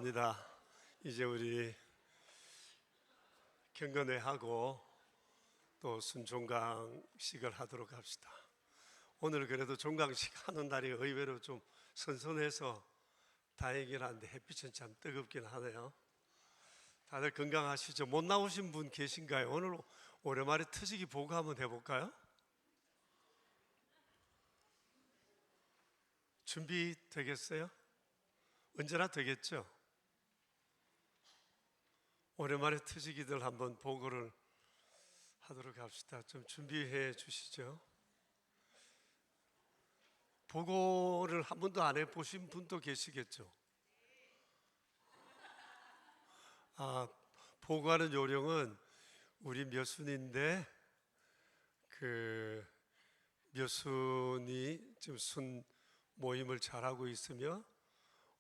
감사합니다. 이제 우리 경건회하고 또 순종강식을 하도록 합시다. 오늘 그래도 종강식 하는 날이 의외로 좀 선선해서 다행이긴 한데 햇빛은 참 뜨겁긴 하네요. 다들 건강하시죠? 못 나오신 분 계신가요? 오늘 오랜만에 터지기 보고 한번 해볼까요? 준비 되겠어요? 언제나 되겠죠? 오랜만에 터지기들 한번 보고를 하도록 합시다. 좀 준비해 주시죠. 보고를 한 번도 안 해보신 분도 계시겠죠? 보고하는 요령은 우리 묘순인데 묘순이 지금 순 모임을 잘하고 있으며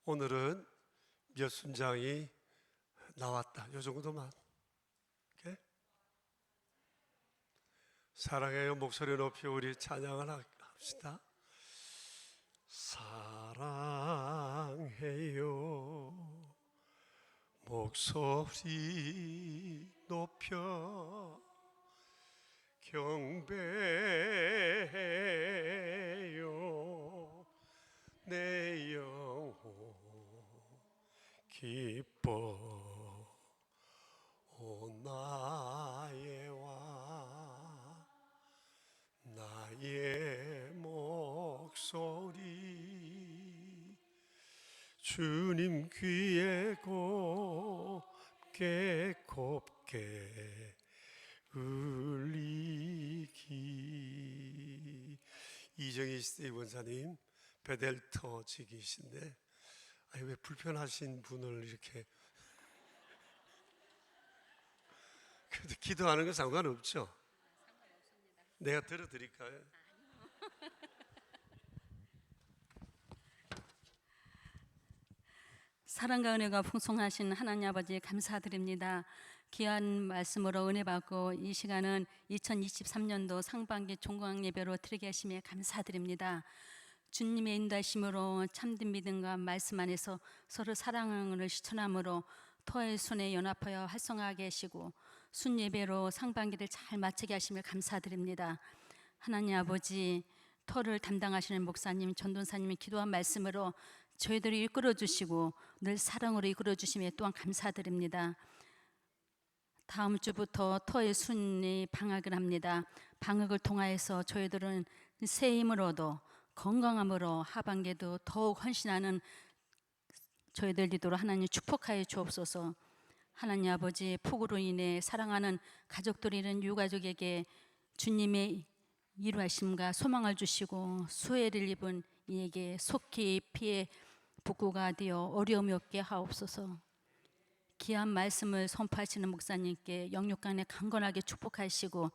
오늘은 묘순장이 나왔다. 요 정도만. 오케이? 사랑해요. 목소리 높이 우리 찬양을 합시다. 사랑해요. 목소리 높여 경배해요. 내 영혼 기뻐 오 나의 왕 나의 목소리 주님 귀에 곱게 울리기. 이정희 스테이 원사님 베델터 직이신데 왜 불편하신 분을 이렇게 그래도 기도하는 건 상관없죠? 상관없습니다. 내가 들어드릴까요? 사랑과 은혜가 풍성하신 하나님 아버지 감사드립니다. 귀한 말씀으로 은혜 받고 이 시간은 2023년도 상반기 종강 예배로 드리게 하심에 감사드립니다. 주님의 인도하심으로 참된 믿음과 말씀 안에서 서로 사랑을 실천함으로 토의 순에 연합하여 활성화하게 하시고 순 예배로 상반기를 잘 마치게 하심을 감사드립니다. 하나님 아버지, 토를 담당하시는 목사님, 전도사님이 기도한 말씀으로 저희들을 이끌어 주시고 늘 사랑으로 이끌어 주심에 또한 감사드립니다. 다음 주부터 토의 순이 방학을 합니다. 방학을 통하여서 저희들은 새 힘을 얻어 건강함으로 하반기에도 더욱 헌신하는 저희들 되도록 하나님 축복하여 주옵소서. 하나님 아버지, 폭우로 인해 사랑하는 가족들이는 유가족에게 주님의 이루하심과 소망을 주시고 수혜를 입은 이에게 속히 피해 복구가 되어 어려움이 없게 하옵소서. 귀한 말씀을 선포하시는 목사님께 영육간에 강건하게 축복하시고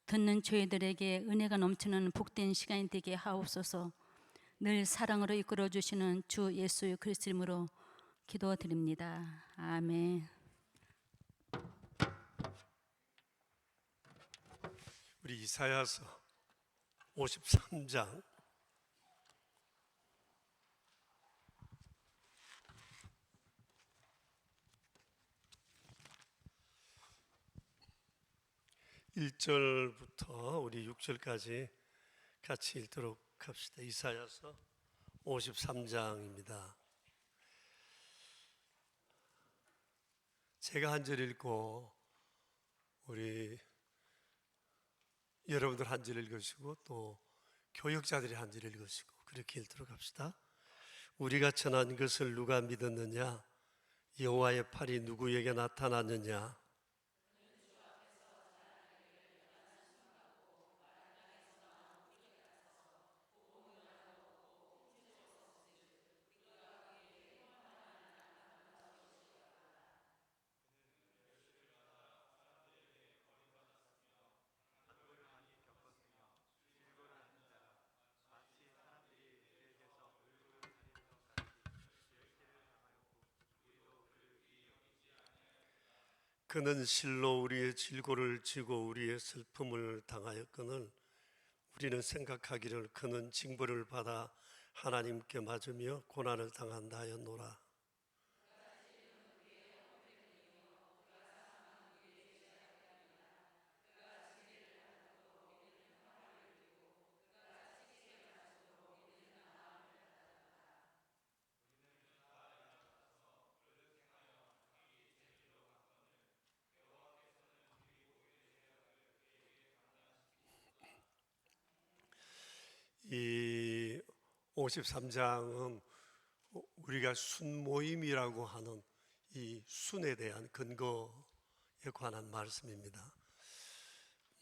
듣는 저희들에게 은혜가 넘치는 복된 시간이 되게 하옵소서. 늘 사랑으로 이끌어 주시는 주 예수 그리스도 이름으로 기도드립니다. 아멘. 우리 이사야서 53장 1절부터 우리 6절까지 같이 읽도록 합시다. 이사야서 53장입니다. 제가 한 절 읽고 우리 여러분들 한 절 읽으시고 또 교역자들이 한 절 읽으시고 그렇게 읽도록 합시다. 우리가 전한 것을 누가 믿었느냐? 여호와의 팔이 누구에게 나타났느냐? 그는 실로 우리의 질고를 지고 우리의 슬픔을 당하였거늘 우리는 생각하기를 그는 징벌을 받아 하나님께 맞으며 고난을 당한다 하였노라. 53장은 우리가 순모임이라고 하는 이 순에 대한 근거에 관한 말씀입니다.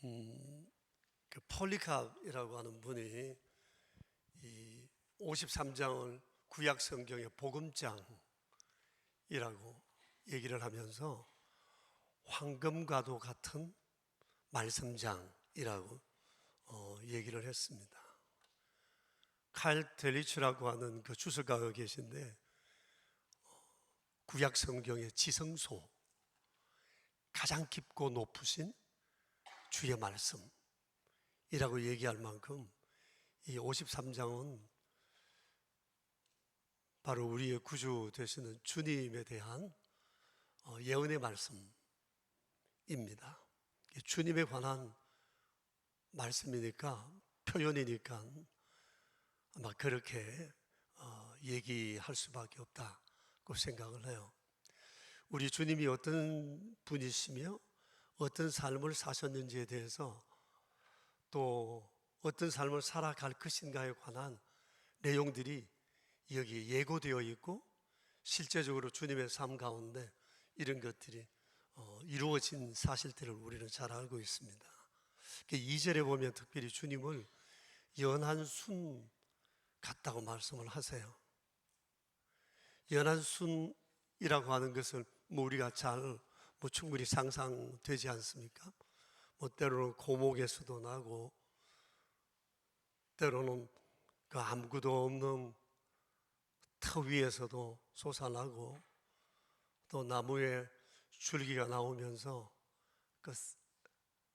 그 폴리캅이라고 하는 분이 이 53장을 구약 성경의 복음장이라고 얘기를 하면서 황금과도 같은 말씀장이라고 얘기를 했습니다. 칼 델리츠라고 하는 그 주석가가 계신데 구약 성경의 지성소, 가장 깊고 높으신 주의 말씀이라고 얘기할 만큼 이 53장은 바로 우리의 구주 되시는 주님에 대한 예언의 말씀입니다. 주님에 관한 말씀이니까, 표현이니까 아마 그렇게 얘기할 수밖에 없다고 생각을 해요. 우리 주님이 어떤 분이시며 어떤 삶을 사셨는지에 대해서, 또 어떤 삶을 살아갈 것인가에 관한 내용들이 여기 예고되어 있고, 실제적으로 주님의 삶 가운데 이런 것들이 이루어진 사실들을 우리는 잘 알고 있습니다. 2절에 보면 특별히 주님을 연한 순 같다고 말씀을 하세요. 연한 순이라고 하는 것을 우리가 잘 충분히 상상되지 않습니까? 때로는 고목에서도 나고, 때로는 그 아무것도 없는 터 위에서도 솟아나고, 또 나무에 줄기가 나오면서 그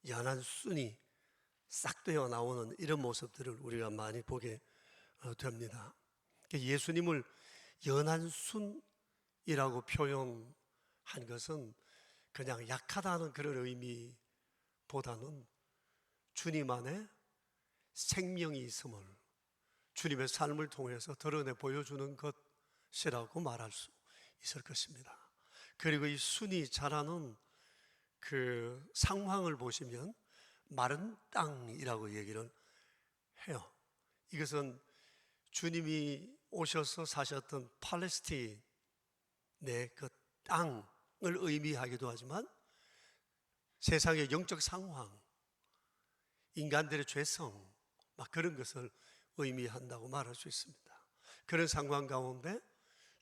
연한 순이 싹되어 나오는 이런 모습들을 우리가 많이 보게 됩니다. 예수님을 연한 순이라고 표현한 것은 그냥 약하다는 그런 의미보다는 주님 안에 생명이 있음을 주님의 삶을 통해서 드러내 보여주는 것이라고 말할 수 있을 것입니다. 그리고 이 순이 자라는 그 상황을 보시면 마른 땅이라고 얘기를 해요. 이것은 주님이 오셔서 사셨던 팔레스틴의 그 땅을 의미하기도 하지만, 세상의 영적 상황, 인간들의 죄성, 그런 것을 의미한다고 말할 수 있습니다. 그런 상황 가운데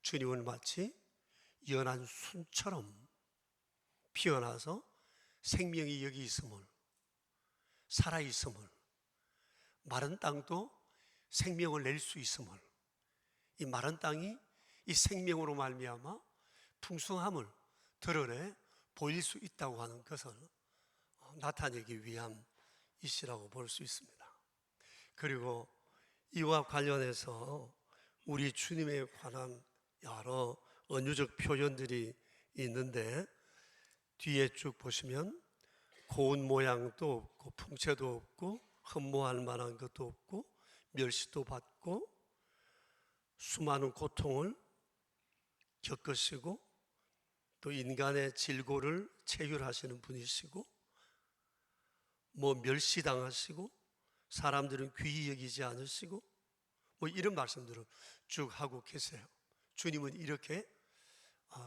주님은 마치 연한 순처럼 피어나서 생명이 여기 있음을, 살아있음을, 마른 땅도 생명을 낼 수 있음을, 이 마른 땅이 이 생명으로 말미암아 풍성함을 드러내 보일 수 있다고 하는 것을 나타내기 위함이시라고 볼 수 있습니다. 그리고 이와 관련해서 우리 주님에 관한 여러 은유적 표현들이 있는데, 뒤에 쭉 보시면 고운 모양도 없고 풍채도 없고 흠모할 만한 것도 없고 멸시도 받고 수많은 고통을 겪으시고, 또 인간의 질고를 체휼하시는 분이시고, 멸시당하시고 사람들은 귀히 여기지 않으시고, 이런 말씀들을 쭉 하고 계세요. 주님은 이렇게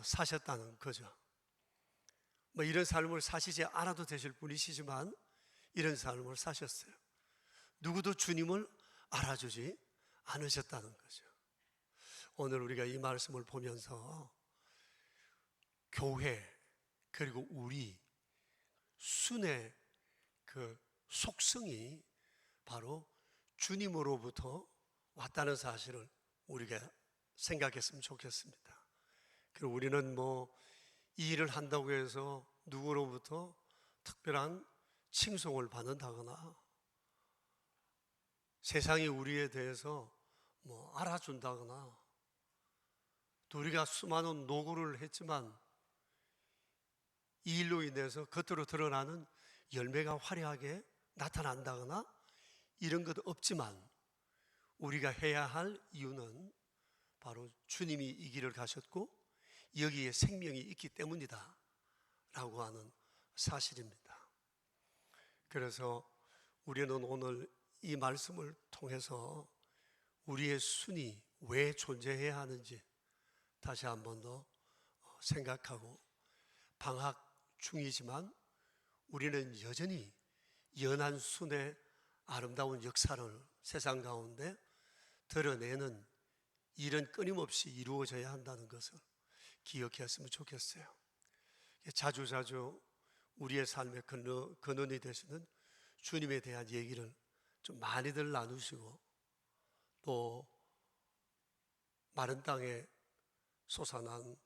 사셨다는 거죠. 이런 삶을 사시지 않아도 되실 분이시지만 이런 삶을 사셨어요. 누구도 주님을 알아주지 않으셨다는 거죠. 오늘 우리가 이 말씀을 보면서 교회, 그리고 우리 순의 그 속성이 바로 주님으로부터 왔다는 사실을 우리가 생각했으면 좋겠습니다. 그리고 우리는 이 일을 한다고 해서 누구로부터 특별한 칭송을 받는다거나 세상이 우리에 대해서 알아준다거나, 또 우리가 수많은 노고를 했지만 이 일로 인해서 겉으로 드러나는 열매가 화려하게 나타난다거나 이런 것 없지만, 우리가 해야 할 이유는 바로 주님이 이 길을 가셨고 여기에 생명이 있기 때문이다 라고 하는 사실입니다. 그래서 우리는 오늘 이 말씀을 통해서 우리의 순이 왜 존재해야 하는지 다시 한 번 더 생각하고, 방학 중이지만 우리는 여전히 연한 순의 아름다운 역사를 세상 가운데 드러내는 일은 끊임없이 이루어져야 한다는 것을 기억했으면 좋겠어요. 자주자주 우리의 삶의 근원이 되시는 주님에 대한 얘기를 좀 많이들 나누시고, 또 마른 땅에 솟아난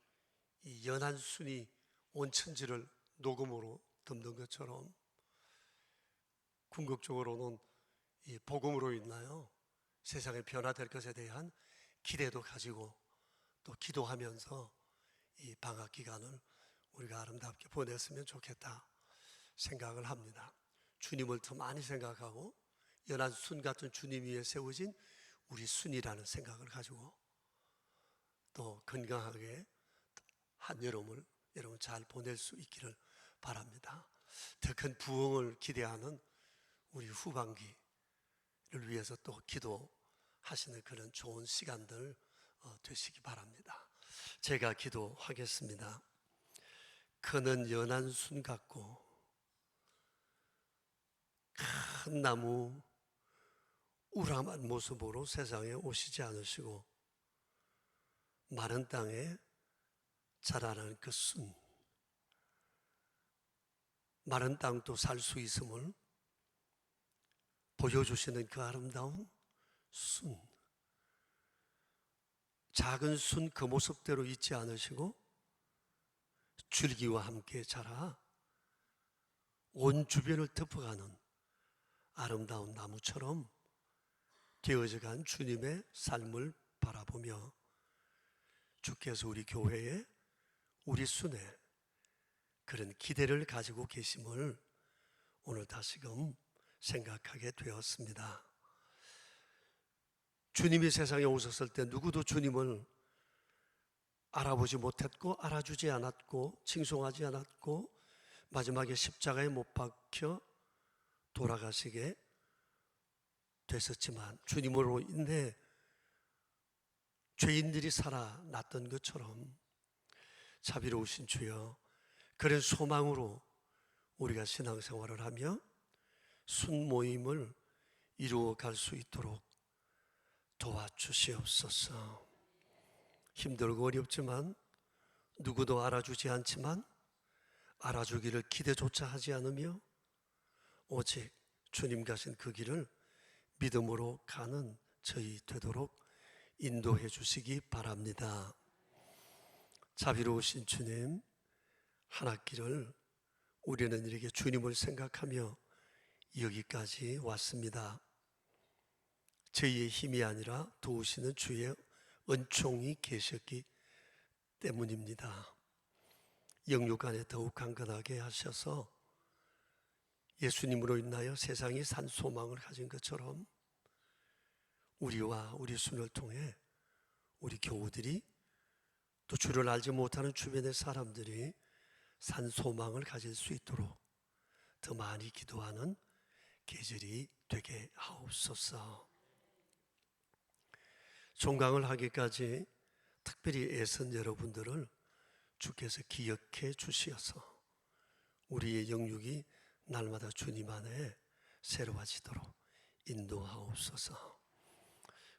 이 연한 순이 온 천지를 녹음으로 덮는 것처럼 궁극적으로는 이 복음으로 인하여 세상이 변화될 것에 대한 기대도 가지고 또 기도하면서 이 방학 기간을 우리가 아름답게 보냈으면 좋겠다 생각을 합니다. 주님을 더 많이 생각하고 연한 순 같은 주님 위에 세워진 우리 순이라는 생각을 가지고 또 건강하게 한여름을 여러분 잘 보낼 수 있기를 바랍니다. 더 큰 부흥을 기대하는 우리 후반기를 위해서 또 기도하시는 그런 좋은 시간들 되시기 바랍니다. 제가 기도하겠습니다. 그는 연한 순 같고 큰 나무 우람한 모습으로 세상에 오시지 않으시고 마른 땅에 자라는 그 순, 마른 땅도 살 수 있음을 보여주시는 그 아름다운 순, 작은 순 그 모습대로 있지 않으시고 줄기와 함께 자라 온 주변을 덮어가는 아름다운 나무처럼 되어져간 주님의 삶을 바라보며 주께서 우리 교회에 우리 순에 그런 기대를 가지고 계심을 오늘 다시금 생각하게 되었습니다. 주님이 세상에 오셨을 때 누구도 주님을 알아보지 못했고 알아주지 않았고 칭송하지 않았고 마지막에 십자가에 못 박혀 돌아가시게 됐었지만 주님으로 인해 죄인들이 살아났던 것처럼 자비로우신 주여, 그런 소망으로 우리가 신앙생활을 하며 순모임을 이루어 갈 수 있도록 도와주시옵소서. 힘들고 어렵지만 누구도 알아주지 않지만 알아주기를 기대조차 하지 않으며 오직 주님 가신 그 길을 믿음으로 가는 저희 되도록 인도해 주시기 바랍니다. 자비로우신 주님, 한 학기를 우리는 이렇게 주님을 생각하며 여기까지 왔습니다. 저희의 힘이 아니라 도우시는 주의 은총이 계셨기 때문입니다. 영육 안에 더욱 강건하게 하셔서 예수님으로 인하여 세상이 산 소망을 가진 것처럼 우리와 우리 순을 통해 우리 교우들이 또 주를 알지 못하는 주변의 사람들이 산 소망을 가질 수 있도록 더 많이 기도하는 계절이 되게 하옵소서. 종강을 하기까지 특별히 애쓴 여러분들을 주께서 기억해 주시어서 우리의 영육이 날마다 주님 안에 새로워지도록 인도하옵소서.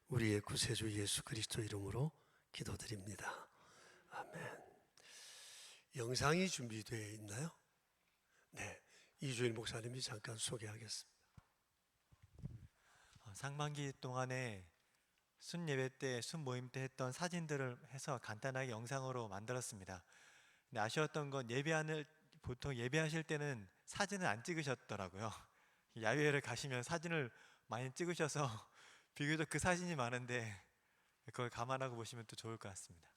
우리의 구세주 예수 그리스도 이름으로 기도드립니다. 아멘. 영상이 준비되어 있나요? 네, 이주일 목사님이 잠깐 소개하겠습니다. 상반기 동안에 순 예배 때, 순 모임 때 했던 사진들을 해서 간단하게 영상으로 만들었습니다. 근데 아쉬웠던 건 보통 예배하실 때는 사진을 안 찍으셨더라고요. 야외를 가시면 사진을 많이 찍으셔서 비교적 그 사진이 많은데 그걸 감안하고 보시면 또 좋을 것 같습니다.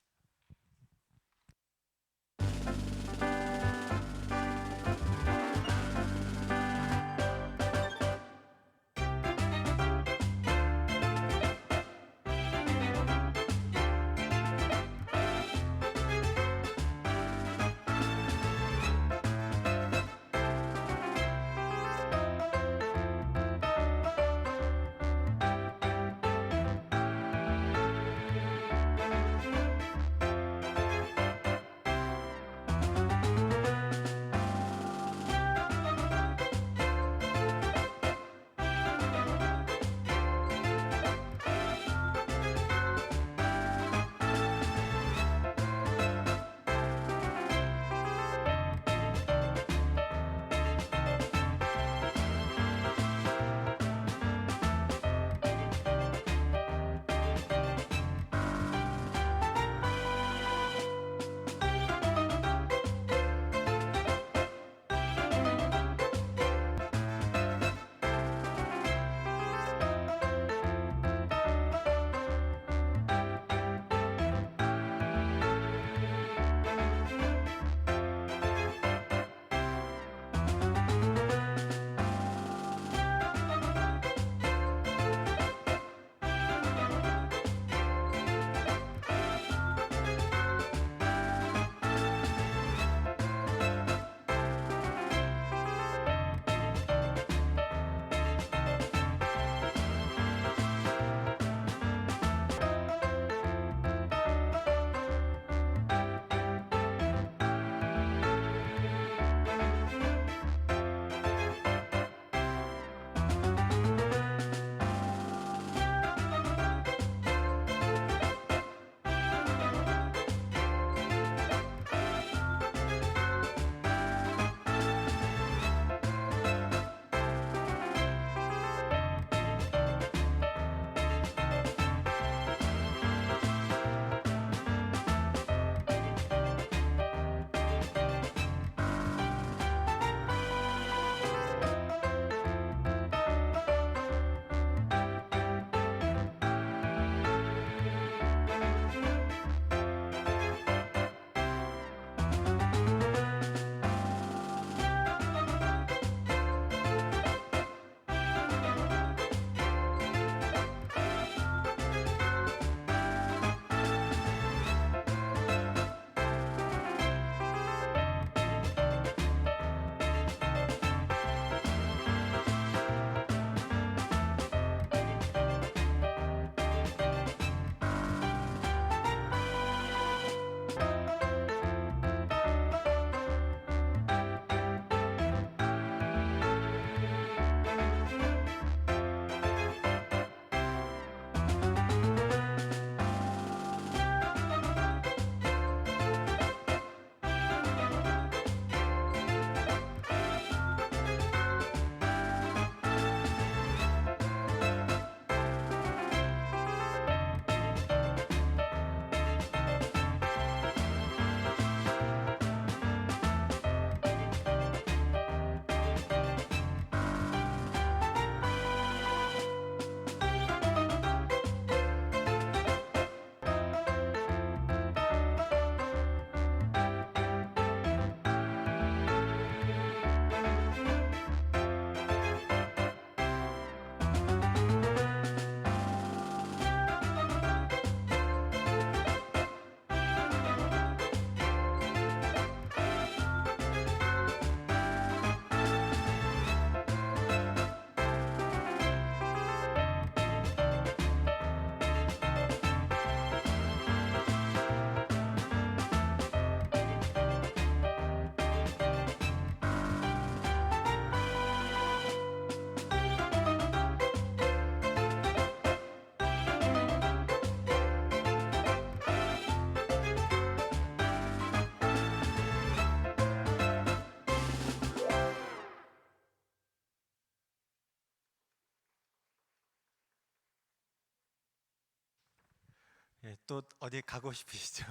네, 또 어디 가고 싶으시죠?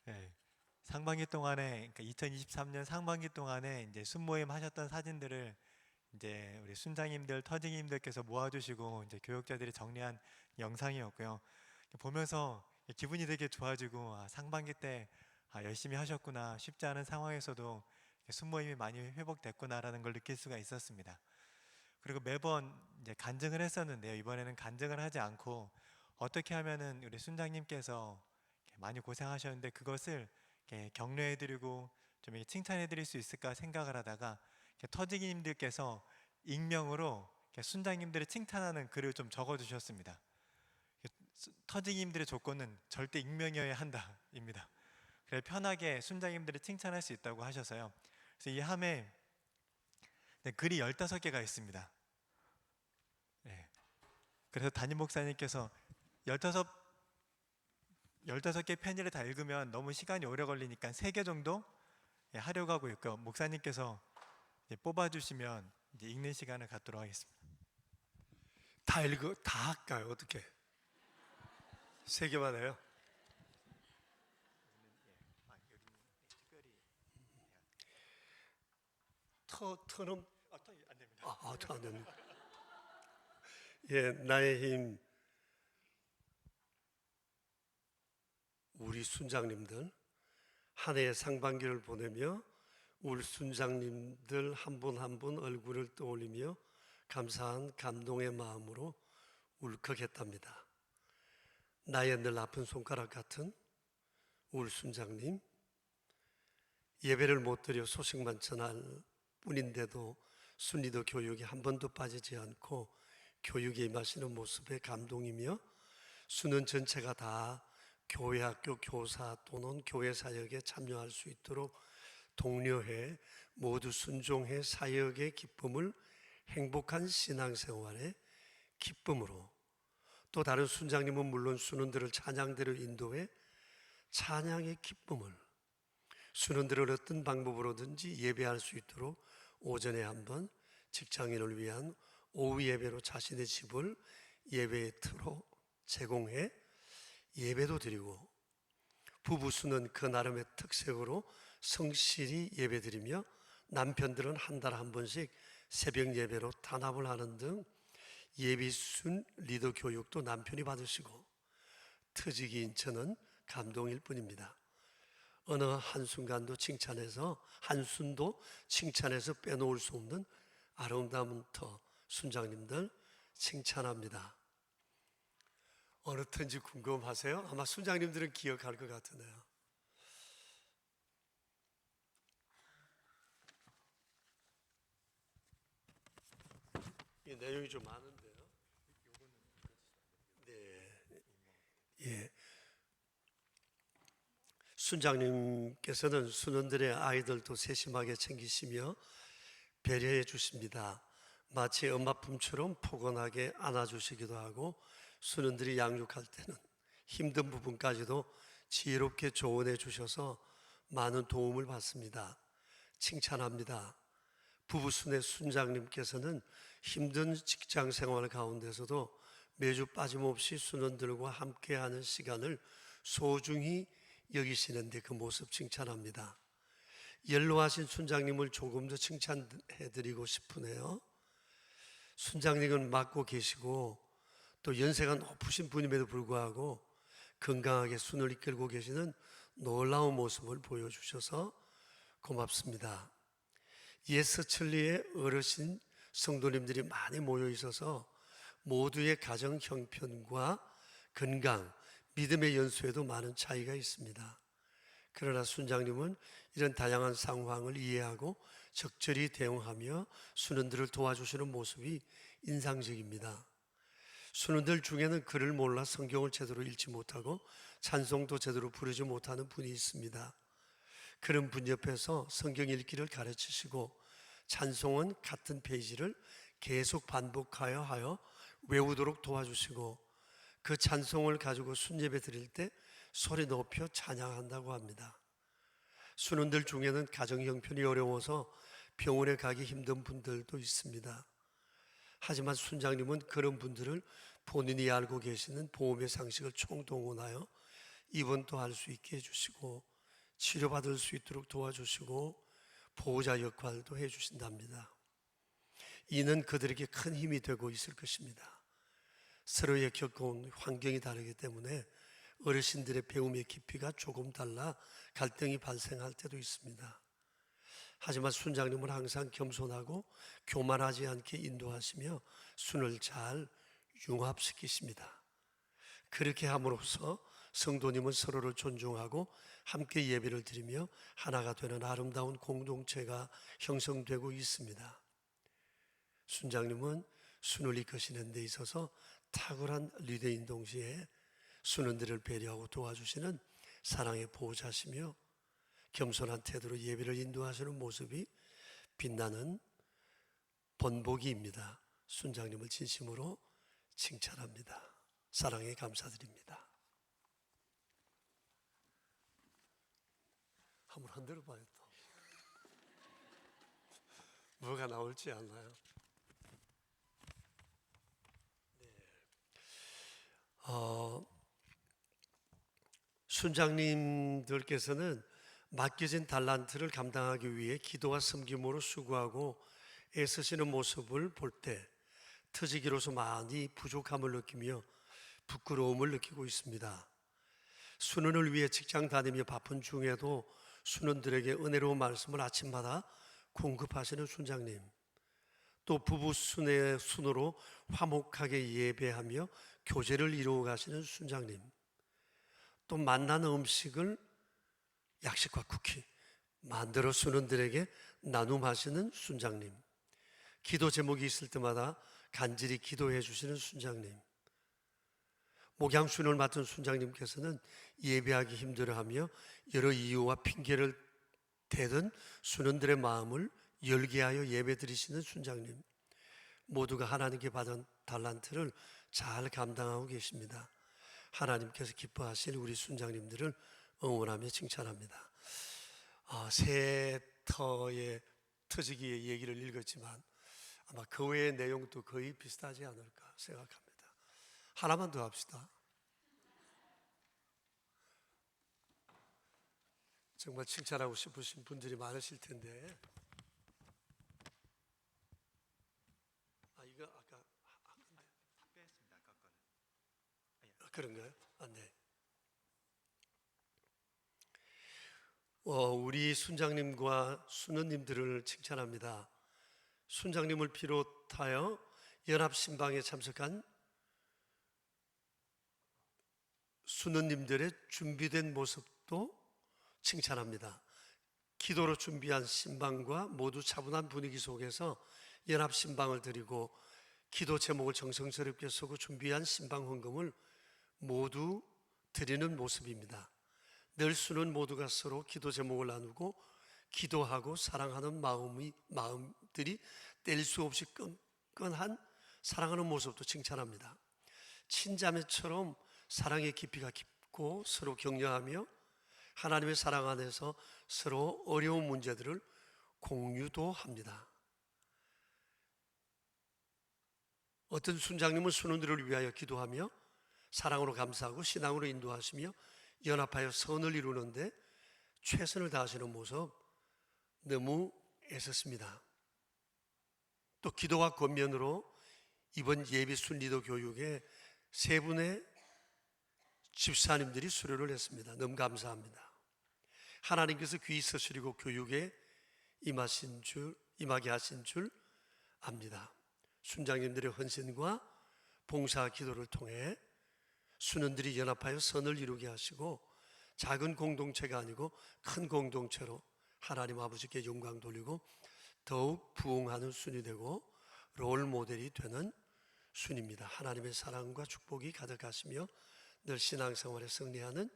네, 상반기 동안에 그러니까 2023년 상반기 동안에 이제 순모임 하셨던 사진들을 이제 우리 순장님들, 터직님들께서 모아주시고 이제 교육자들이 정리한 영상이었고요. 보면서 기분이 되게 좋아지고 상반기 때 열심히 하셨구나, 쉽지 않은 상황에서도 순모임이 많이 회복됐구나라는 걸 느낄 수가 있었습니다. 그리고 매번 이제 간증을 했었는데요. 이번에는 간증을 하지 않고 어떻게 하면은 우리 순장님께서 많이 고생하셨는데 그것을 격려해드리고 좀 칭찬해드릴 수 있을까 생각을 하다가 터지기님들께서 익명으로 순장님들을 칭찬하는 글을 좀 적어주셨습니다. 터지기님들의 조건은 절대 익명이어야 한다입니다. 그래 편하게 순장님들을 칭찬할 수 있다고 하셔서요. 그래서 이 함에 글이 15개가 있습니다. 네. 그래서 담임 목사님께서 15개 편지를 다 읽으면 너무 시간이 오래 걸리니까 3개 정도 하려고 하고 있고요. 목사님께서 뽑아주시면 이제 읽는 시간을 갖도록 하겠습니다. 다 할까요? 어떻게? 3개만 해요? 터는 안 됩니다. 터 안 됩니다. 예, 나의 힘 우리 순장님들 한 해의 상반기를 보내며 우리 순장님들 한 분 한 분 얼굴을 떠올리며 감사한 감동의 마음으로 울컥했답니다. 나의 늘 아픈 손가락 같은 우리 순장님, 예배를 못 드려 소식만 전할 뿐인데도 순리도 교육에 한 번도 빠지지 않고 교육에 임하시는 모습에 감동이며 수는 전체가 다 교회 학교 교사 또는 교회 사역에 참여할 수 있도록 독려해 모두 순종해 사역의 기쁨을 행복한 신앙생활의 기쁨으로, 또 다른 순장님은 물론 순원들을 찬양대로 인도해 찬양의 기쁨을, 순원들을 어떤 방법으로든지 예배할 수 있도록 오전에 한번 직장인을 위한 오후 예배로 자신의 집을 예배의 틀로 제공해 예배도 드리고, 부부수는 그 나름의 특색으로 성실히 예배드리며 남편들은 한 달에 한 번씩 새벽 예배로 단합을 하는 등 예비순 리더 교육도 남편이 받으시고 트지기인 저는 감동일 뿐입니다. 어느 한순간도 한순도 칭찬해서 빼놓을 수 없는 아름다운 터 순장님들 칭찬합니다. 어느 터인지 궁금하세요? 아마 순장님들은 기억할 것 같으네요. 이 내용이 좀 많은데요. 네, 예. 순장님께서는 순원들의 아이들도 세심하게 챙기시며 배려해 주십니다. 마치 엄마 품처럼 포근하게 안아주시기도 하고, 순원들이 양육할 때는 힘든 부분까지도 지혜롭게 조언해 주셔서 많은 도움을 받습니다. 칭찬합니다. 부부순의 순장님께서는 힘든 직장 생활 가운데서도 매주 빠짐없이 순원들과 함께하는 시간을 소중히 여기시는데 그 모습 칭찬합니다. 연로하신 순장님을 조금 더 칭찬해드리고 싶으네요. 순장님은 맡고 계시고 또 연세가 높으신 분임에도 불구하고 건강하게 순을 이끌고 계시는 놀라운 모습을 보여주셔서 고맙습니다. 옛 서천리에 어르신 성도님들이 많이 모여 있어서 모두의 가정 형편과 건강, 믿음의 연수에도 많은 차이가 있습니다. 그러나 순장님은 이런 다양한 상황을 이해하고 적절히 대응하며 순원들을 도와주시는 모습이 인상적입니다. 순원들 중에는 글을 몰라 성경을 제대로 읽지 못하고 찬송도 제대로 부르지 못하는 분이 있습니다. 그런 분 옆에서 성경 읽기를 가르치시고 찬송은 같은 페이지를 계속 반복하여 외우도록 도와주시고, 그 찬송을 가지고 순예배 드릴 때 소리 높여 찬양한다고 합니다. 순원들 중에는 가정 형편이 어려워서 병원에 가기 힘든 분들도 있습니다. 하지만 순장님은 그런 분들을 본인이 알고 계시는 보험의 상식을 총동원하여 입원도 할 수 있게 해주시고 치료받을 수 있도록 도와주시고 보호자 역할도 해주신답니다. 이는 그들에게 큰 힘이 되고 있을 것입니다. 서로의 겪어온 환경이 다르기 때문에 어르신들의 배움의 깊이가 조금 달라 갈등이 발생할 때도 있습니다. 하지만 순장님은 항상 겸손하고 교만하지 않게 인도하시며 순을 잘 융합시키십니다. 그렇게 함으로써 성도님은 서로를 존중하고 함께 예배를 드리며 하나가 되는 아름다운 공동체가 형성되고 있습니다. 순장님은 순을 이끄시는 데 있어서 탁월한 리더인 동시에 순원들을 배려하고 도와주시는 사랑의 보호자시며 겸손한 태도로 예배를 인도하시는 모습이 빛나는 본보기입니다. 순장님을 진심으로 칭찬합니다. 사랑에 감사드립니다. 한번 흔들어 봐요. 또 뭐가 나올지 않나요? 순장님들께서는 맡겨진 달란트를 감당하기 위해 기도와 섬김으로 수고하고 애쓰시는 모습을 볼 때 터지기로서 많이 부족함을 느끼며 부끄러움을 느끼고 있습니다. 순원을 위해 직장 다니며 바쁜 중에도 순원들에게 은혜로운 말씀을 아침마다 공급하시는 순장님, 또 부부 순의 순으로 화목하게 예배하며 교제를 이루어 가시는 순장님, 또 만나는 음식을 약식과 쿠키 만들어 순원들에게 나눔하시는 순장님, 기도 제목이 있을 때마다 간절히 기도해 주시는 순장님, 목양순을 맡은 순장님께서는 예배하기 힘들어하며 여러 이유와 핑계를 대던 순원들의 마음을 열게 하여 예배드리시는 순장님, 모두가 하나님께 받은 달란트를 잘 감당하고 계십니다. 하나님께서 기뻐하실 우리 순장님들을 응원하며 칭찬합니다. 새 터의 터지기의 얘기를 읽었지만 아마 그 외의 내용도 거의 비슷하지 않을까 생각합니다. 하나만 더 합시다. 정말 칭찬하고 싶으신 분들이 많으실 텐데, 이거 아까 뺐습니다. 아까 거는. 그런가요? 네. 우리 순장님과 순원님들을 칭찬합니다. 순장님을 비롯하여 연합신방에 참석한 순원님들의 준비된 모습도 칭찬합니다. 기도로 준비한 신방과 모두 차분한 분위기 속에서 연합신방을 드리고 기도 제목을 정성스럽게 쓰고 준비한 신방 헌금을 모두 드리는 모습입니다. 늘 순원 모두가 서로 기도 제목을 나누고 기도하고 사랑하는 마음들이 뗄 수 없이 끈끈한 사랑하는 모습도 칭찬합니다. 친자매처럼 사랑의 깊이가 깊고 서로 격려하며 하나님의 사랑 안에서 서로 어려운 문제들을 공유도 합니다. 어떤 순장님은 순원들을 위하여 기도하며 사랑으로 감사하고 신앙으로 인도하시며 연합하여 선을 이루는데 최선을 다하시는 모습 너무 애썼습니다. 또 기도와 권면으로 이번 예비 순리더 교육에 세 분의 집사님들이 수료를 했습니다. 너무 감사합니다. 하나님께서 귀 있으시고 교육에 임하게 하신 줄 압니다. 순장님들의 헌신과 봉사 기도를 통해 순원들이 연합하여 선을 이루게 하시고 작은 공동체가 아니고 큰 공동체로 하나님 아버지께 영광 돌리고 더욱 부흥하는 순이 되고 롤 모델이 되는 순입니다. 하나님의 사랑과 축복이 가득하시며 늘 신앙생활에 승리하는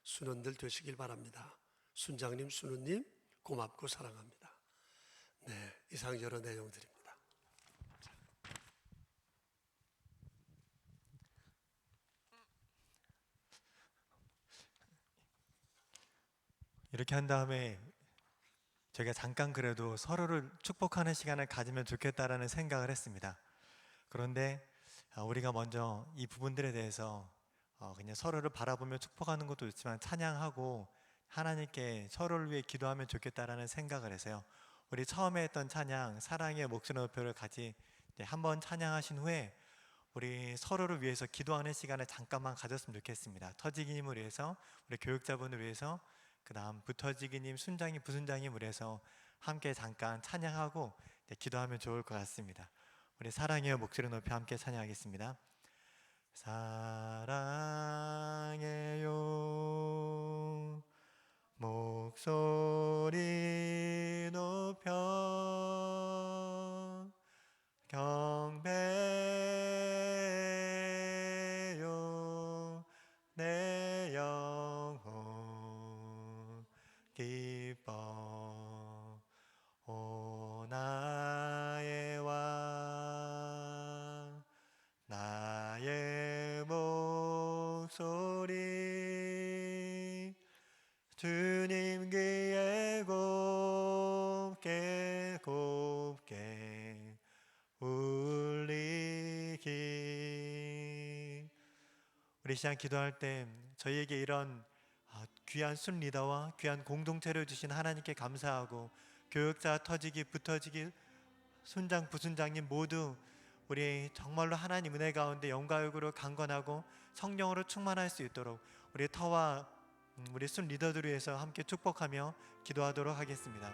순원들 되시길 바랍니다. 순장님, 순원님 고맙고 사랑합니다. 네, 이상 여러 내용들입니다. 이렇게 한 다음에 저희가 잠깐 그래도 서로를 축복하는 시간을 가지면 좋겠다라는 생각을 했습니다. 그런데 우리가 먼저 이 부분들에 대해서 그냥 서로를 바라보며 축복하는 것도 좋지만 찬양하고 하나님께 서로를 위해 기도하면 좋겠다라는 생각을 해서요. 우리 처음에 했던 찬양 사랑의 목숨 높여를 같이 한번 찬양하신 후에 우리 서로를 위해서 기도하는 시간을 잠깐만 가졌으면 좋겠습니다. 터지기님을 위해서, 우리 교육자분을 위해서, 그 다음 부터지기님, 순장님, 부순장님을 위해서 함께 잠깐 찬양하고 기도하면 좋을 것 같습니다. 우리 사랑해요 목소리 높여 함께 찬양하겠습니다. 사랑해요 목소리 높여 경배요 내 영혼 기뻐 오 나의 왕 나의 목소리 주님 귀에 곱게 곱게 울리기. 우리 시간 기도할 때 저희에게 이런 귀한 순 리더와 귀한 공동체를 주신 하나님께 감사하고, 교육자, 터지기, 부터지기, 순장, 부순장님 모두 우리 정말로 하나님 은혜 가운데 영과육으로 강건하고 성령으로 충만할 수 있도록 우리 터와 우리 순 리더들을 위해서 함께 축복하며 기도하도록 하겠습니다.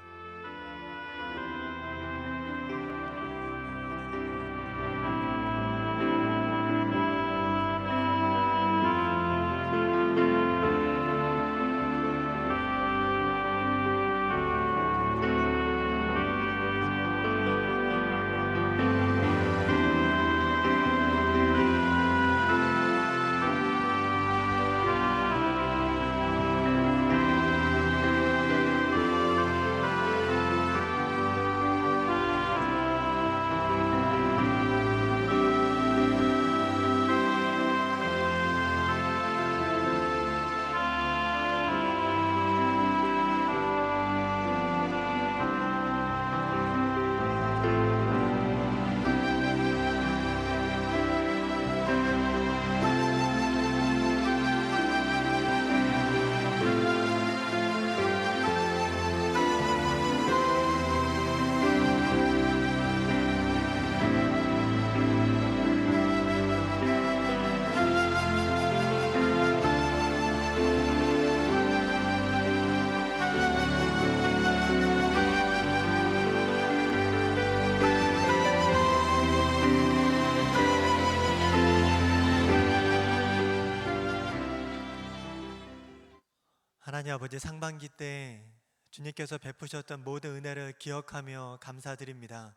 하나님 아버지, 상반기 때 주님께서 베푸셨던 모든 은혜를 기억하며 감사드립니다.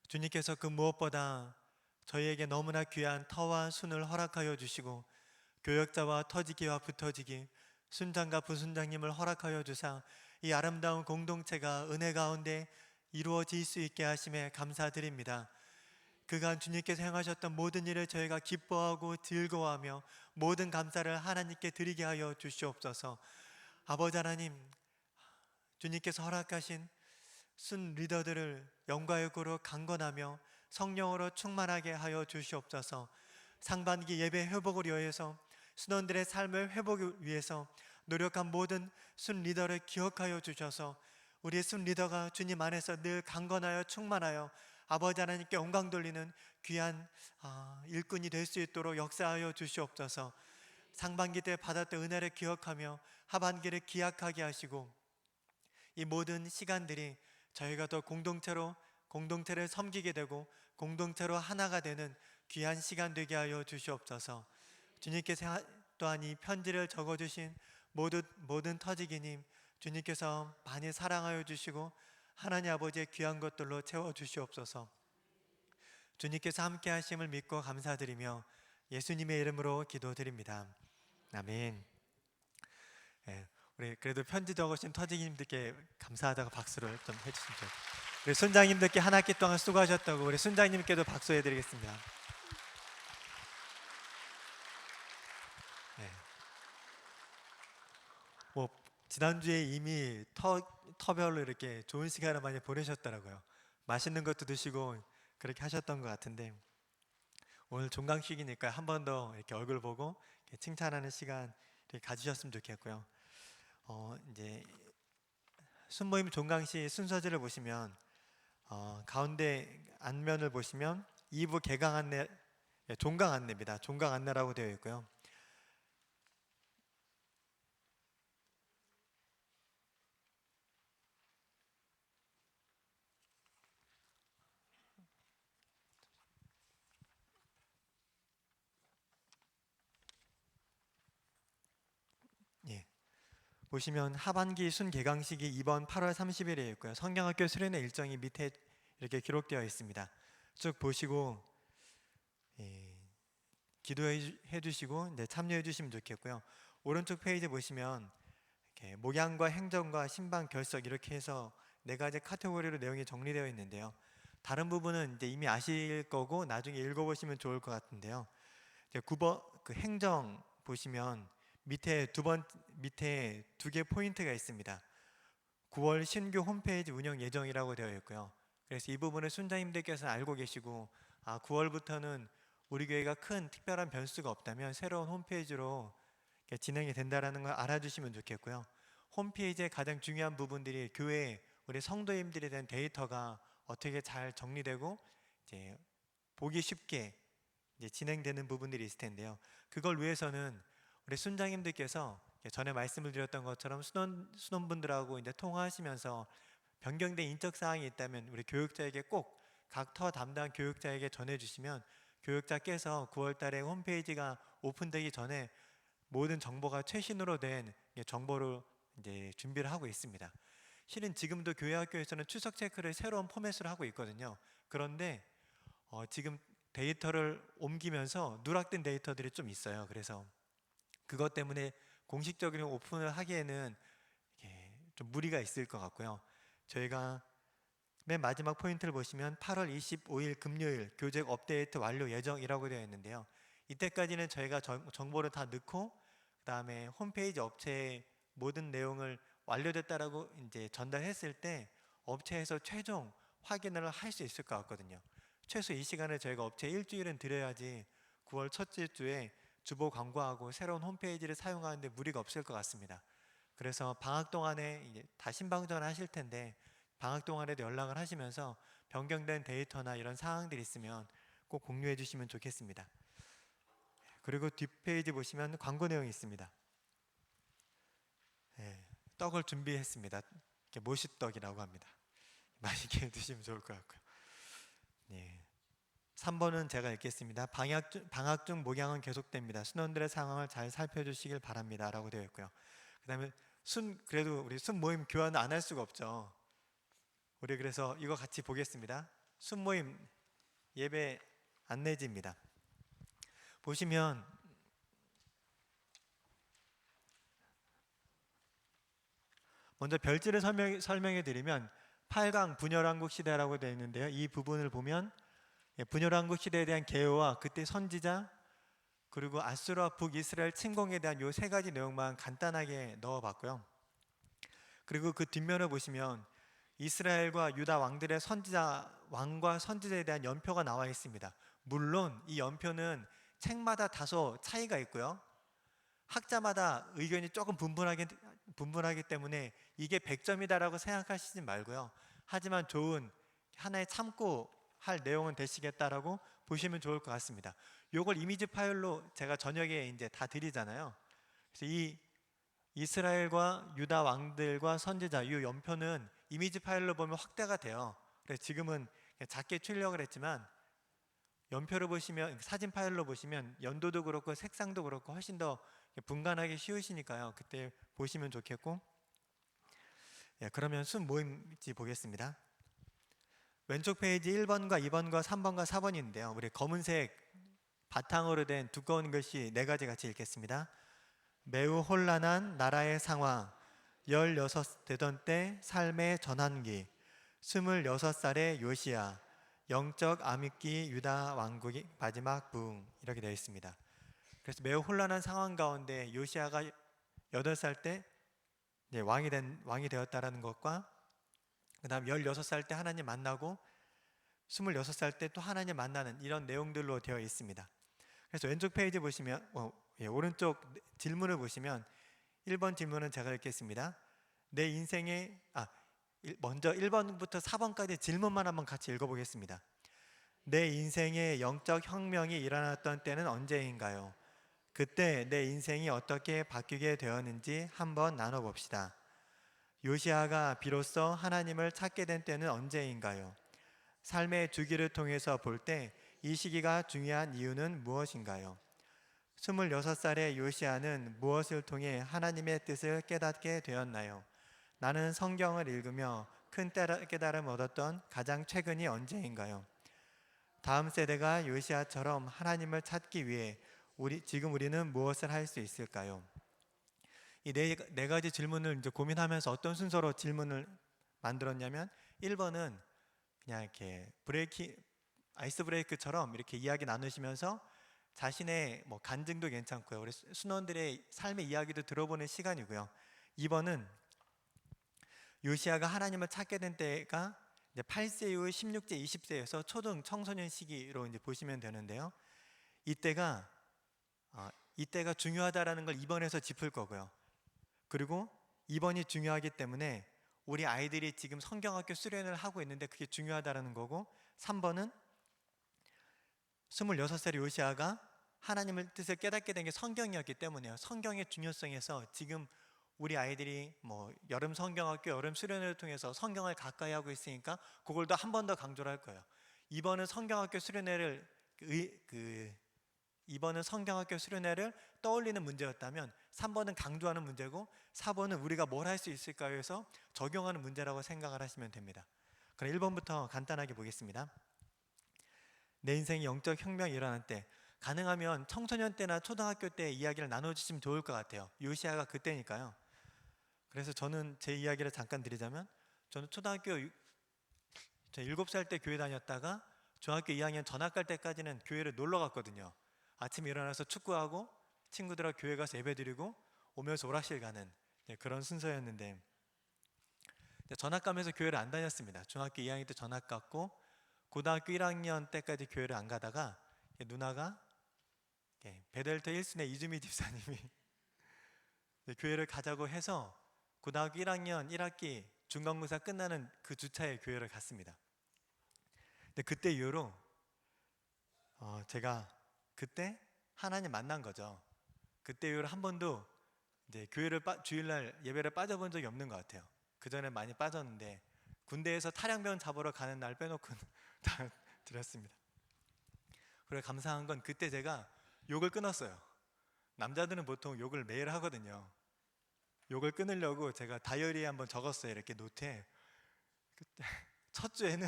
주님께서 그 무엇보다 저희에게 너무나 귀한 터와 순을 허락하여 주시고, 교역자와 터지기와 부터지기, 순장과 부순장님을 허락하여 주사 이 아름다운 공동체가 은혜 가운데 이루어질 수 있게 하심에 감사드립니다. 그간 주님께서 행하셨던 모든 일을 저희가 기뻐하고 즐거워하며 모든 감사를 하나님께 드리게 하여 주시옵소서. 아버지 하나님, 주님께서 허락하신 순 리더들을 영과육으로 강건하며 성령으로 충만하게 하여 주시옵소서. 상반기 예배 회복을 위해서, 순원들의 삶을 회복을 위해서 노력한 모든 순 리더를 기억하여 주셔서 우리의 순 리더가 주님 안에서 늘 강건하여 충만하여 아버지 하나님께 영광 돌리는 귀한 일꾼이 될 수 있도록 역사하여 주시옵소서. 상반기 때 받았던 은혜를 기억하며 하반기를 기약하게 하시고, 이 모든 시간들이 저희가 더 공동체를 섬기게 되고 공동체로 하나가 되는 귀한 시간 되게 하여 주시옵소서. 주님께서 또한 이 편지를 적어주신 모든 터지기님, 주님께서 많이 사랑하여 주시고 하나님 아버지의 귀한 것들로 채워주시옵소서. 주님께서 함께 하심을 믿고 감사드리며 예수님의 이름으로 기도드립니다. 아멘. 우리 그래도 편지 적으신 터지기님들께 감사하다고 박수를 좀 해주시면 좋겠습니다. 우리 순장님들께 한 학기 동안 수고하셨다고 우리 순장님께도 박수해드리겠습니다. 지난주에 이미 터별로 이렇게 좋은 시간을 많이 보내셨더라고요. 맛있는 것도 드시고 그렇게 하셨던 것 같은데, 오늘 종강식이니까 한 번 더 이렇게 얼굴 보고 이렇게 칭찬하는 시간 이렇게 가지셨으면 좋겠고요. 이제 순모임 종강식 순서지를 보시면 가운데 안면을 보시면 2부 개강 안내, 종강 안내입니다. 종강 안내라고 되어 있고요. 예. 보시면 하반기 순개강식이 이번 8월 30일에 있고요. 성경학교 수련회 일정이 밑에 이렇게 기록되어 있습니다. 쭉 보시고 기도해 주시고 이제 참여해 주시면 좋겠고요. 오른쪽 페이지 보시면 이렇게 목양과 행정과 신방 결석 이렇게 해서 4가지 카테고리로 내용이 정리되어 있는데요. 다른 부분은 이제 이미 아실 거고 나중에 읽어보시면 좋을 것 같은데요. 이제 9번 그 행정 보시면 밑에 밑에 2개 포인트가 있습니다. 9월 신규 홈페이지 운영 예정이라고 되어 있고요. 그래서 이 부분을 순자님들께서 알고 계시고 9월부터는 우리 교회가 큰 특별한 변수가 없다면 새로운 홈페이지로 진행이 된다라는 걸 알아주시면 좋겠고요. 홈페이지의 가장 중요한 부분들이 교회 우리 성도님들에 대한 데이터가 어떻게 잘 정리되고 이제 보기 쉽게 이제 진행되는 부분들이 있을 텐데요. 그걸 위해서는 우리 순장님들께서 전에 말씀을 드렸던 것처럼 순원분들하고 이제 통화하시면서 변경된 인적 사항이 있다면 우리 교육자에게 꼭 각 터 담당 교육자에게 전해주시면 교육자께서 9월달에 홈페이지가 오픈되기 전에 모든 정보가 최신으로 된 정보로 이제 준비를 하고 있습니다. 실은 지금도 교회 학교에서는 추석 체크를 새로운 포맷으로 하고 있거든요. 그런데 지금 데이터를 옮기면서 누락된 데이터들이 좀 있어요. 그래서 그것 때문에 공식적으로 오픈을 하기에는 좀 무리가 있을 것 같고요. 저희가 맨 마지막 포인트를 보시면 8월 25일 금요일 교재 업데이트 완료 예정이라고 되어 있는데요. 이때까지는 저희가 정보를 다 넣고 그 다음에 홈페이지 업체에 모든 내용을 완료됐다라고 이제 전달했을 때 업체에서 최종 확인을 할 수 있을 것 같거든요. 최소 이 시간을 저희가 업체에 일주일은 드려야지 9월 첫째 주에 주보 광고하고 새로운 홈페이지를 사용하는데 무리가 없을 것 같습니다. 그래서 방학 동안에 이제 다 신방전을 하실 텐데 방학 동안에도 연락을 하시면서 변경된 데이터나 이런 사항들이 있으면 꼭 공유해 주시면 좋겠습니다. 그리고 뒷페이지 보시면 광고 내용이 있습니다. 떡을 준비했습니다. 모시떡이라고 합니다. 맛있게 드시면 좋을 것 같고요. 3번은 제가 읽겠습니다. 방학 중 목양은 계속됩니다. 순원들의 상황을 잘 살펴주시길 바랍니다. 라고 되어 있고요. 그 다음에 그래도 우리 순모임 교환을 안 할 수가 없죠. 우리 그래서 이거 같이 보겠습니다. 순모임 예배 안내지입니다. 보시면 먼저 별지를 설명해 드리면 8강 분열왕국 시대라고 되어 있는데요. 이 부분을 보면 분열왕국 시대에 대한 개요와 그때 선지자 그리고 아수르와 북이스라엘 침공에 대한 요 3가지 내용만 간단하게 넣어봤고요. 그리고 그 뒷면을 보시면 이스라엘과 유다 왕들의 왕과 선지자에 대한 연표가 나와 있습니다. 물론 이 연표는 책마다 다소 차이가 있고요. 학자마다 의견이 조금 분분하기 때문에 이게 100점이다라고 생각하시지 말고요. 하지만 좋은 하나의 참고할 내용은 되시겠다라고 보시면 좋을 것 같습니다. 요걸 이미지 파일로 제가 저녁에 이제 다 드리잖아요. 그래서 이 이스라엘과 유다 왕들과 선지자 이 연표는 이미지 파일로 보면 확대가 돼요. 그래서 지금은 작게 출력을 했지만 연표를 보시면 사진 파일로 보시면 연도도 그렇고 색상도 그렇고 훨씬 더 분간하기 쉬우시니까요. 그때 보시면 좋겠고 그러면 순모임지 보겠습니다. 왼쪽 페이지 1번과 2번과 3번과 4번인데요. 우리 검은색 바탕으로 된 두꺼운 글씨 4가지 같이 읽겠습니다. 매우 혼란한 나라의 상황 16 되던 때 삶의 전환기 26살의 요시야 영적 암흑기 유다 왕국이 마지막 부흥 이렇게 되어 있습니다. 그래서 매우 혼란한 상황 가운데 요시야가 8살 때 왕이 되었다라는 것과 그 다음 16살 때 하나님 만나고 26살 때 또 하나님 만나는 이런 내용들로 되어 있습니다. 그래서 왼쪽 페이지 보시면 오른쪽 질문을 보시면 1번 질문은 제가 읽겠습니다. 내 인생의 먼저 1번부터 4번까지 질문만 한번 같이 읽어보겠습니다. 내 인생의 영적 혁명이 일어났던 때는 언제인가요? 그때 내 인생이 어떻게 바뀌게 되었는지 한번 나눠봅시다. 요시아가 비로소 하나님을 찾게 된 때는 언제인가요? 삶의 주기를 통해서 볼 때 이 시기가 중요한 이유는 무엇인가요? 26살의 요시아는 무엇을 통해 하나님의 뜻을 깨닫게 되었나요? 나는 성경을 읽으며 큰 깨달음을 얻었던 가장 최근이 언제인가요? 다음 세대가 요시아처럼 하나님을 찾기 위해 지금 우리는 무엇을 할 수 있을까요? 이 네 가지 질문을 이제 고민하면서 어떤 순서로 질문을 만들었냐면 1번은 그냥 이렇게 아이스 브레이크처럼 이렇게 이야기 나누시면서 자신의 간증도 괜찮고요. 우리 순원들의 삶의 이야기도 들어보는 시간이고요. 2번은 요시아가 하나님을 찾게 된 때가 이제 8세 이후 16세, 20세에서 초등 청소년 시기로 이제 보시면 되는데요. 이때가 중요하다라는 걸 2번에서 짚을 거고요. 그리고 2번이 중요하기 때문에 우리 아이들이 지금 성경학교 수련을 하고 있는데 그게 중요하다라는 거고, 3번은 26살의 요시아가 하나님의 뜻을 깨닫게 된 게 성경이었기 때문에요. 성경의 중요성에서 지금 우리 아이들이 여름 성경학교, 여름 수련회를 통해서 성경을 가까이 하고 있으니까 그걸 더 한 번 더 강조를 할 거예요. 2번은 성경학교 수련회를 떠올리는 문제였다면 3번은 강조하는 문제고 4번은 우리가 뭘 할 수 있을까요 해서 적용하는 문제라고 생각을 하시면 됩니다. 그럼 1번부터 간단하게 보겠습니다. 내 인생의 영적 혁명이 일어날 때, 가능하면 청소년 때나 초등학교 때 이야기를 나눠주시면 좋을 것 같아요. 요시아가 그때니까요. 그래서 저는 제 이야기를 잠깐 드리자면, 저는 초등학교 7살 때 교회 다녔다가 중학교 2학년 전학 갈 때까지는 교회를 놀러 갔거든요. 아침에 일어나서 축구하고 친구들하고 교회 가서 예배 드리고 오면서 오락실 가는 그런 순서였는데, 전학 가면서 교회를 안 다녔습니다. 중학교 2학년 때 전학 갔고 고등학교 1학년 때까지 교회를 안 가다가 누나가 베델터 1순위 이주미 집사님이 교회를 가자고 해서 고등학교 1학년 1학기 중간고사 끝나는 그 주차에 교회를 갔습니다. 근데 그때 이후로 제가 그때 하나님 만난 거죠. 그때 이후로 한 번도 이제 주일날 예배를 빠져본 적이 없는 것 같아요. 그 전에 많이 빠졌는데 군대에서 탈양병 잡으러 가는 날 빼놓고는 다 드렸습니다. 그리고 감사한 건 그때 제가 욕을 끊었어요. 남자들은 보통 욕을 매일 하거든요. 욕을 끊으려고 제가 다이어리에 한번 적었어요. 이렇게 노트에. 그때 첫 주에는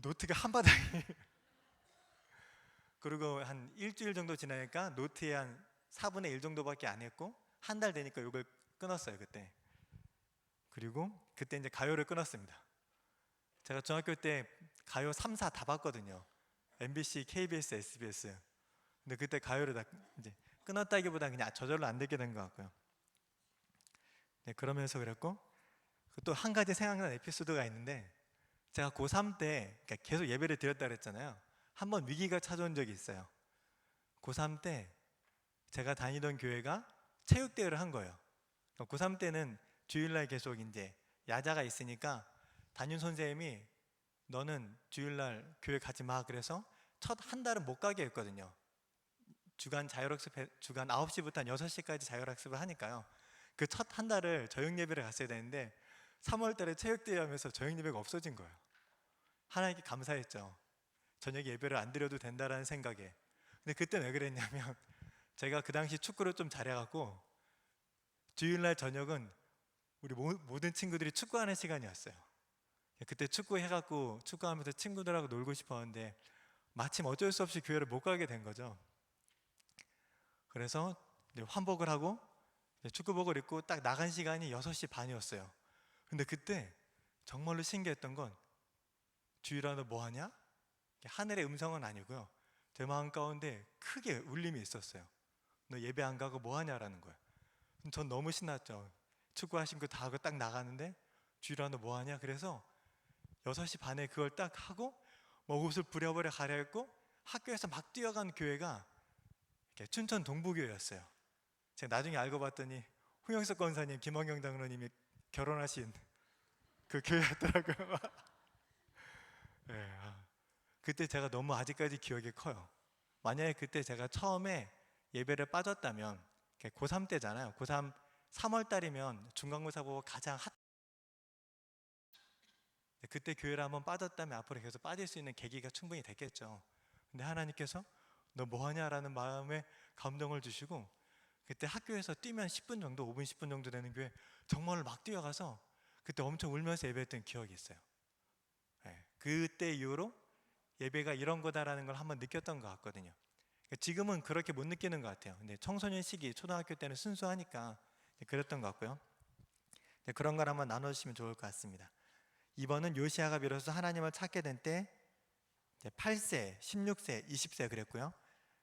노트가 한 바닥이 그리고 한 일주일 정도 지나니까 노트에 한 4분의 1 정도밖에 안 했고 한 달 되니까 욕을 끊었어요. 그때. 그리고 그때 이제 가요를 끊었습니다. 제가 중학교 때 가요 3, 4 다 봤거든요. MBC, KBS, SBS. 근데 그때 가요를 다 이제 끊었다기보다 그냥 저절로 안 듣게 된 것 같고요. 네, 그러면서 그랬고, 또 한 가지 생각나는 에피소드가 있는데, 제가 고3 때 계속 예배를 드렸다 그랬잖아요. 한번 위기가 찾아온 적이 있어요. 고3 때 제가 다니던 교회가 체육대회를 한 거예요. 고3 때는 주일날 계속 이제 야자가 있으니까 담임 선생님이 너는 주일날 교회 가지 마 그래서 첫 한 달은 못 가게 했거든요. 주간 9시부터 한 6시까지 자율학습을 하니까요. 그 첫 한 달을 저녁 예배를 갔어야 되는데 3월 달에 체육대회 하면서 저녁 예배가 없어진 거예요. 하나님께 감사했죠. 저녁 예배를 안 드려도 된다라는 생각에. 근데 그때 왜 그랬냐면 제가 그 당시 축구를 좀 잘해갖고 주일날 저녁은 우리 모든 친구들이 축구하는 시간이었어요. 그때 축구하면서 친구들하고 놀고 싶었는데 마침 어쩔 수 없이 교회를 못 가게 된 거죠. 그래서 환복을 하고 축구복을 입고 딱 나간 시간이 6시 반이었어요. 근데 그때 정말로 신기했던 건 주일아 너 뭐하냐? 하늘의 음성은 아니고요. 제 마음 가운데 크게 울림이 있었어요. 너 예배 안 가고 뭐하냐라는 거예요. 전 너무 신났죠. 축구하신 거 다 하고 딱 나가는데 주일아 너 뭐하냐? 그래서 6시 반에 그걸 딱 하고 뭐 옷을 부랴부랴 갈아입고 학교에서 막 뛰어간 교회가 이렇게 춘천 동부교회였어요. 제가 나중에 알고 봤더니 홍영석 권사님, 김원경 장로님이 결혼하신 그 교회였더라고요. 네, 그때 제가 너무 아직까지 기억이 커요. 만약에 그때 제가 처음에 예배를 빠졌다면, 고3 때잖아요. 고3 3월 달이면 중간고사 보고 가장 그때 교회를 한번 빠졌다면 앞으로 계속 빠질 수 있는 계기가 충분히 됐겠죠. 근데 하나님께서 너 뭐하냐라는 마음에 감동을 주시고, 그때 학교에서 뛰면 10분 정도, 5분 10분 정도 되는 교회 정말로 막 뛰어가서 그때 엄청 울면서 예배했던 기억이 있어요. 네, 그때 이후로 예배가 이런 거다라는 걸 한번 느꼈던 것 같거든요. 지금은 그렇게 못 느끼는 것 같아요. 근데 청소년 시기, 초등학교 때는 순수하니까 그랬던 것 같고요. 그런 걸 한번 나눠주시면 좋을 것 같습니다. 2번은 요시아가 비로소 하나님을 찾게 된 때 8세, 16세, 20세 그랬고요.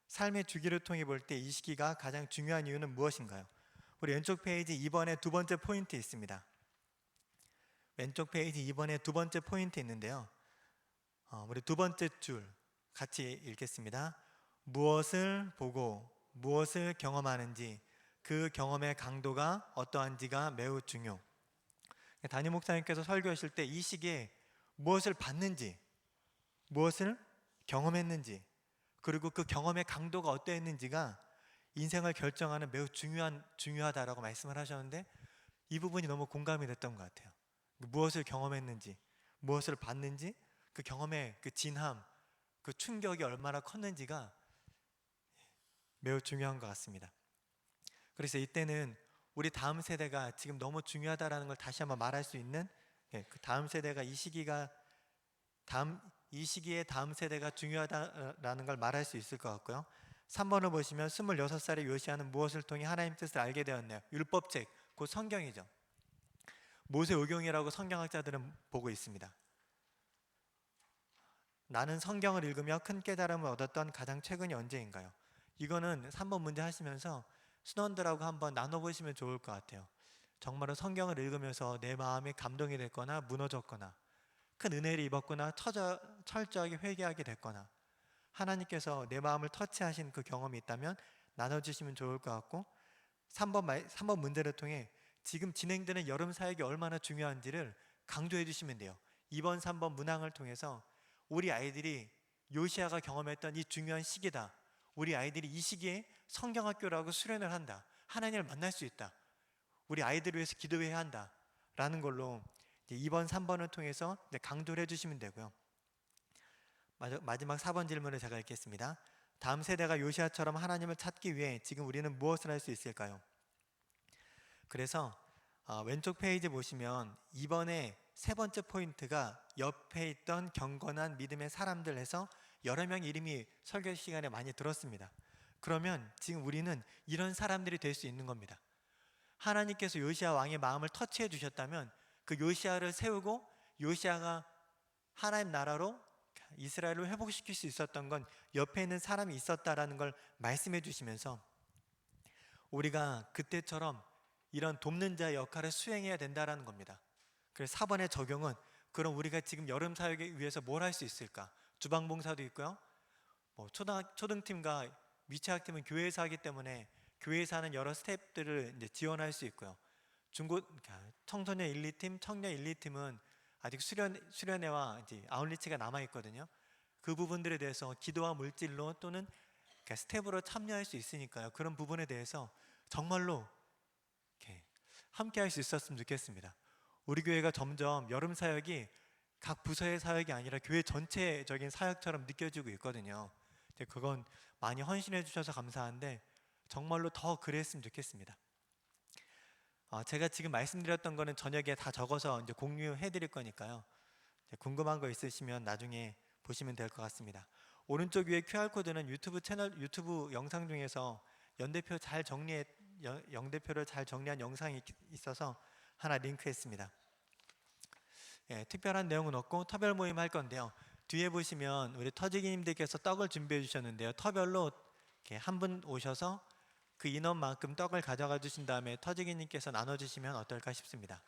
삶의 주기를 통해 볼 때 이 시기가 가장 중요한 이유는 무엇인가요? 우리 왼쪽 페이지 2번에 두 번째 포인트 있습니다. 왼쪽 페이지 2번에 두 번째 포인트 있는데요. 우리 두 번째 줄 같이 읽겠습니다. 무엇을 보고 무엇을 경험하는지 그 경험의 강도가 어떠한지가 매우 중요. 담임 목사님께서 설교하실 때 이 시기에 무엇을 봤는지, 무엇을 경험했는지, 그리고 그 경험의 강도가 어떠했는지가 인생을 결정하는 매우 중요하다라고 말씀을 하셨는데, 이 부분이 너무 공감이 됐던 것 같아요. 무엇을 경험했는지, 무엇을 봤는지, 그 경험의 그 진함, 그 충격이 얼마나 컸는지가 매우 중요한 것 같습니다. 그래서 이때는 우리 다음 세대가 지금 너무 중요하다라는 걸 다시 한번 말할 수 있는, 그 다음 세대가 이 시기에 다음 세대가 중요하다라는 걸 말할 수 있을 것 같고요. 3번을 보시면 26살의 요시아는 무엇을 통해 하나님 뜻을 알게 되었나요? 율법책, 곧 성경이죠. 모세오경이라고 성경학자들은 보고 있습니다. 나는 성경을 읽으며 큰 깨달음을 얻었던 가장 최근이 언제인가요? 이거는 3번 문제 하시면서 신원들하고 한번 나눠보시면 좋을 것 같아요. 정말로 성경을 읽으면서 내 마음이 감동이 됐거나 무너졌거나 큰 은혜를 입었거나 철저하게 회개하게 됐거나 하나님께서 내 마음을 터치하신 그 경험이 있다면 나눠주시면 좋을 것 같고, 3번 문제를 통해 지금 진행되는 여름 사역이 얼마나 중요한지를 강조해 주시면 돼요. 2번, 3번 문항을 통해서 우리 아이들이 요시아가 경험했던 이 중요한 시기다, 우리 아이들이 이 시기에 성경학교라고 수련을 한다, 하나님을 만날 수 있다, 우리 아이들을 위해서 기도해야 한다 라는 걸로 2번, 3번을 통해서 강조를 해주시면 되고요. 마지막 4번 질문을 제가 읽겠습니다. 다음 세대가 요시아처럼 하나님을 찾기 위해 지금 우리는 무엇을 할 수 있을까요? 그래서 왼쪽 페이지 보시면 2번의 세 번째 포인트가 옆에 있던 경건한 믿음의 사람들 해서 여러 명 이름이 설교 시간에 많이 들었습니다. 그러면 지금 우리는 이런 사람들이 될 수 있는 겁니다. 하나님께서 요시아 왕의 마음을 터치해 주셨다면 그 요시아를 세우고 요시아가 하나님 나라로 이스라엘을 회복시킬 수 있었던 건 옆에 있는 사람이 있었다라는 걸 말씀해 주시면서 우리가 그때처럼 이런 돕는 자의 역할을 수행해야 된다라는 겁니다. 그래서 4번의 적용은 그럼 우리가 지금 여름 사역에 위해서 뭘 할 수 있을까? 주방봉사도 있고요. 초등팀과 미취학팀은 교회에서 하기 때문에 교회에서 하는 여러 스텝들을 이제 지원할 수 있고요. 청소년 1, 2팀, 청년 1, 2팀은 아직 수련회와 이제 아웃리치가 남아 있거든요. 그 부분들에 대해서 기도와 물질로 또는 스텝으로 참여할 수 있으니까요. 그런 부분에 대해서 정말로 이렇게 함께 할 수 있었으면 좋겠습니다. 우리 교회가 점점 여름 사역이 각 부서의 사역이 아니라 교회 전체적인 사역처럼 느껴지고 있거든요. 그건 많이 헌신해 주셔서 감사한데 정말로 더 그랬으면 좋겠습니다. 제가 지금 말씀드렸던 거는 저녁에 다 적어서 이제 공유해 드릴 거니까요. 궁금한 거 있으시면 나중에 보시면 될 것 같습니다. 오른쪽 위에 QR코드는 유튜브 영상 중에서 영대표를 잘 정리한 영상이 있어서 하나 링크했습니다. 특별한 내용은 없고 터별 모임 할 건데요. 뒤에 보시면 우리 터지기님들께서 떡을 준비해 주셨는데요. 터별로 한 분 오셔서 그 인원만큼 떡을 가져가 주신 다음에 터지기님께서 나눠주시면 어떨까 싶습니다.